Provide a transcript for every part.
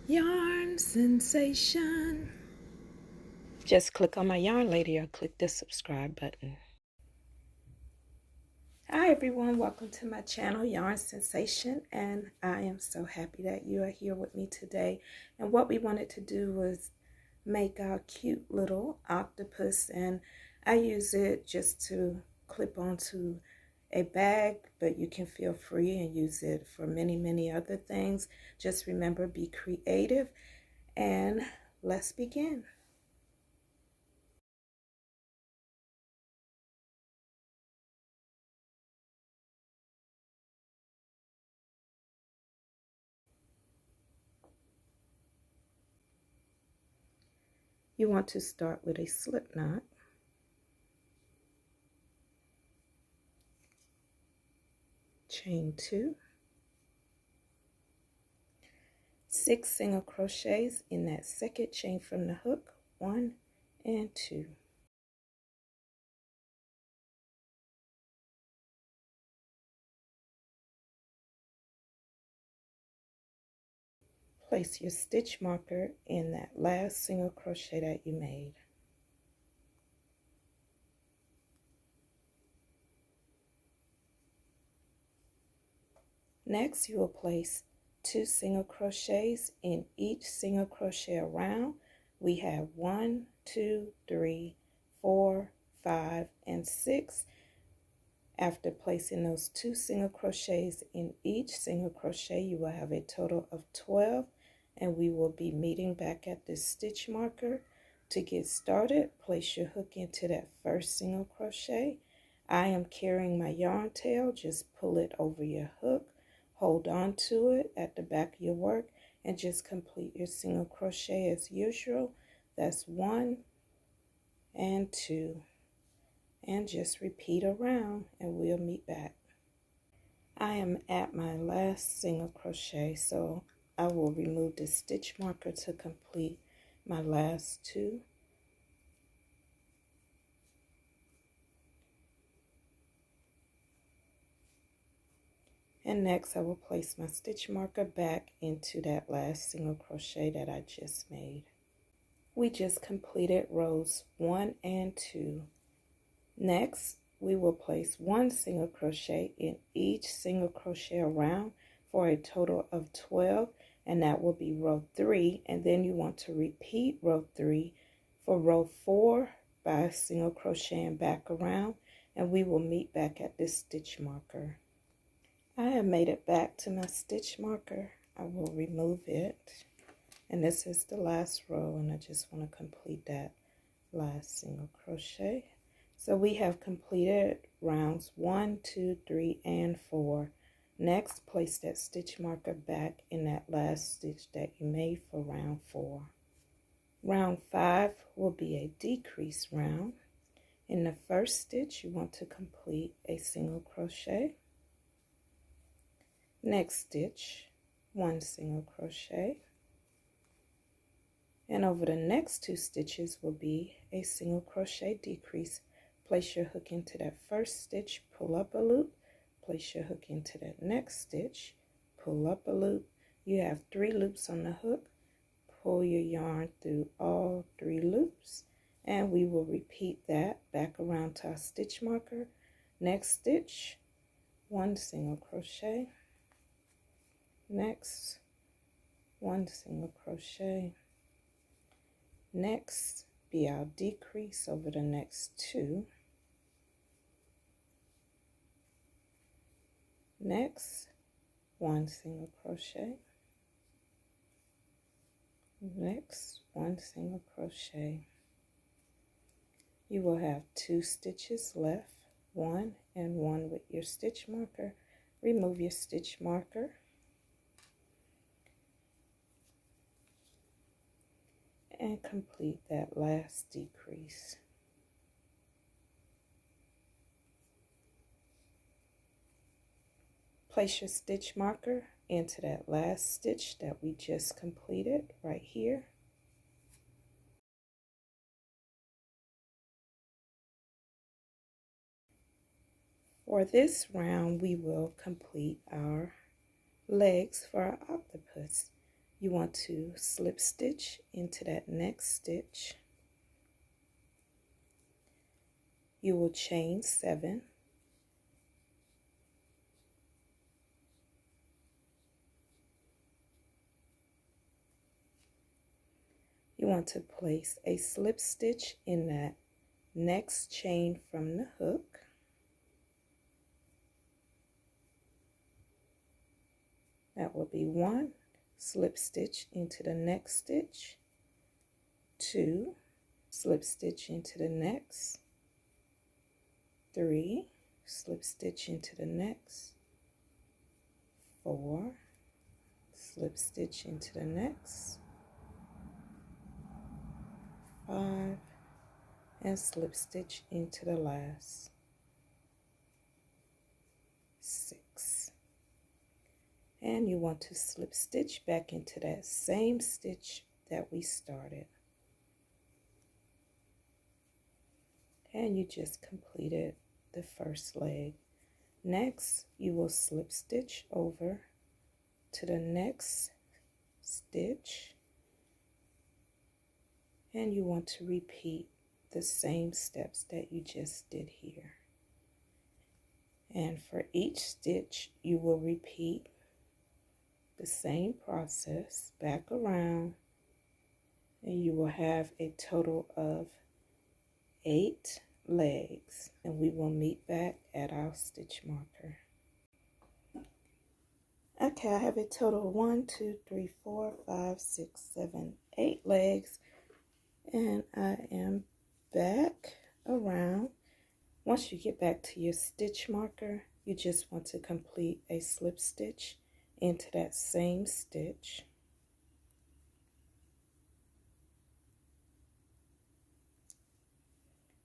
Yarn sensation. Just click on my yarn lady or click the subscribe button. Hi everyone, welcome to my channel Yarn Sensation, and I am so happy that you are here with me today. And what we wanted to do was make our cute little octopus, and I use it just to clip onto a bag, but you can feel free and use it for many other things. Just remember, be creative, and let's begin. You want to start with a slip knot, chain 2, 6 single crochets in that second chain from the hook, 1 and 2. Place your stitch marker in that last single crochet that you made. Next, you will place 2 single crochets in each single crochet around. We have 1, 2, 3, 4, 5, and 6. After placing those 2 single crochets in each single crochet, you will have a total of 12, and we will be meeting back at this stitch marker. To get started, place your hook into that first single crochet. I am carrying my yarn tail. Just pull it over your hook, hold on to it at the back of your work, and just complete your single crochet as usual. That's 1 and 2. And just repeat around, and we'll meet back. I am at my last single crochet, so I will remove the stitch marker to complete my last 2. And next I will place my stitch marker back into that last single crochet that I just made. We just completed rows 1 and 2. Next, we will place 1 single crochet in each single crochet around for a total of 12, and that will be row 3. And then you want to repeat row 3 for row 4 by single crocheting back around, and we will meet back at this stitch marker. I have made it back to my stitch marker. I will remove it, and this is the last row, and I just want to complete that last single crochet. So we have completed rounds 1, 2, 3, and 4. Next, place that stitch marker back in that last stitch that you made for round 4. Round 5 will be a decrease round. In the first stitch, you want to complete a single crochet. Next stitch, 1 single crochet. And over the next 2 stitches will be a single crochet decrease. Place your hook into that first stitch, pull up a loop, place your hook into that next stitch, pull up a loop. You have 3 loops on the hook. Pull your yarn through all 3 loops, and we will repeat that back around to our stitch marker. Next stitch, 1 single crochet. Next, 1 single crochet. Next, be our decrease over the next 2. Next, 1 single crochet. Next, 1 single crochet. You will have 2 stitches left, 1 and 1 with your stitch marker. Remove your stitch marker. And complete that last decrease. Place your stitch marker into that last stitch that we just completed right here. For this round, we will complete our legs for our octopus. you want to slip stitch into that next stitch. You will chain 7. You want to place a slip stitch in that next chain from the hook. That will be 1 slip stitch into the next stitch, 2 slip stitch into the next, 3 slip stitch into the next, 4 slip stitch into the next, 5 and slip stitch into the last, 6. And you want to slip stitch back into that same stitch that we started. And you just completed the first leg. Next, you will slip stitch over to the next stitch, and you want to repeat the same steps that you just did here. And for each stitch, you will repeat the same process back around, and you will have a total of 8 legs, and we will meet back at our stitch marker. Okay, I have a total of 1, 2, 3, 4, 5, 6, 7, 8 legs, and I am back around. Once you get back to your stitch marker, you just want to complete a slip stitch into that same stitch.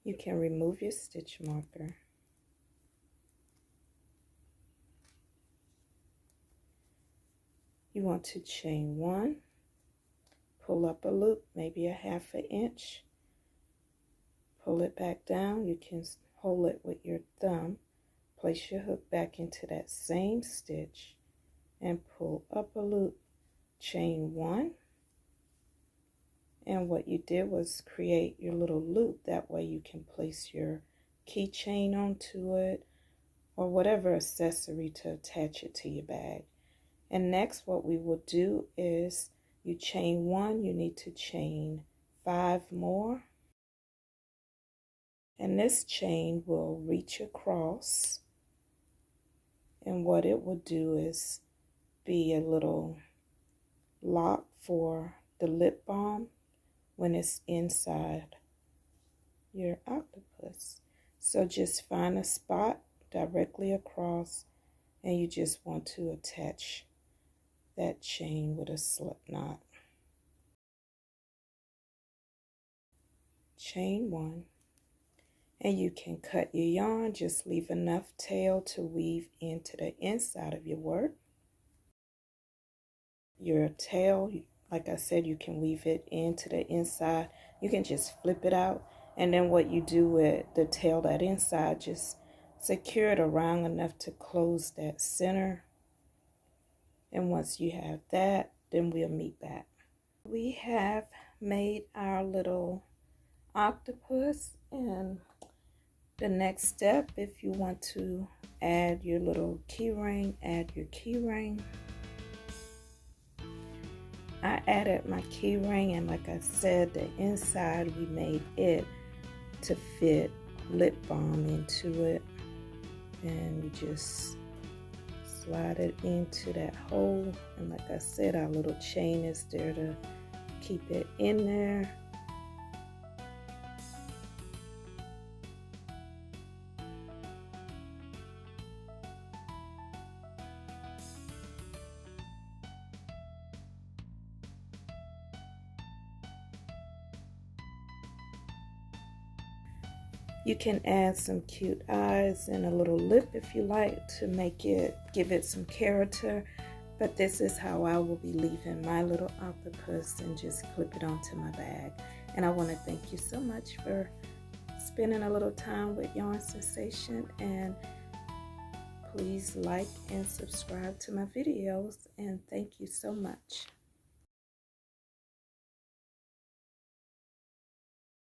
You can remove your stitch marker. You want to chain 1, pull up a loop, maybe a 1/2 inch, pull it back down. You can hold it with your thumb, place your hook back into that same stitch, and pull up a loop, chain 1, and what you did was create your little loop. That way you can place your keychain onto it or whatever accessory to attach it to your bag. And next what we will do is you chain 1, you need to chain 5 more, and this chain will reach across, and what it will do is be a little lock for the lip balm when it's inside your octopus. So just find a spot directly across, and you just want to attach that chain with a slip knot. Chain 1, and you can cut your yarn. Just leave enough tail to weave into the inside of your work. Your tail, like I said, you can weave it into the inside. You can just flip it out, and then what you do with the tail, that inside, just secure it around enough to close that center. And once you have that, then we'll meet back. We have made our little octopus, and the next step, if you want to add your little key ring, add your key ring. I added my key ring, and like I said, the inside we made it to fit lip balm into it, and you just slide it into that hole. And like I said, our little chain is there to keep it in there. You can add some cute eyes and a little lip if you like to make it, give it some character. But this is how I will be leaving my little octopus, and just clip it onto my bag. And I want to thank you so much for spending a little time with Yarnsensation, and please like and subscribe to my videos, and thank you so much.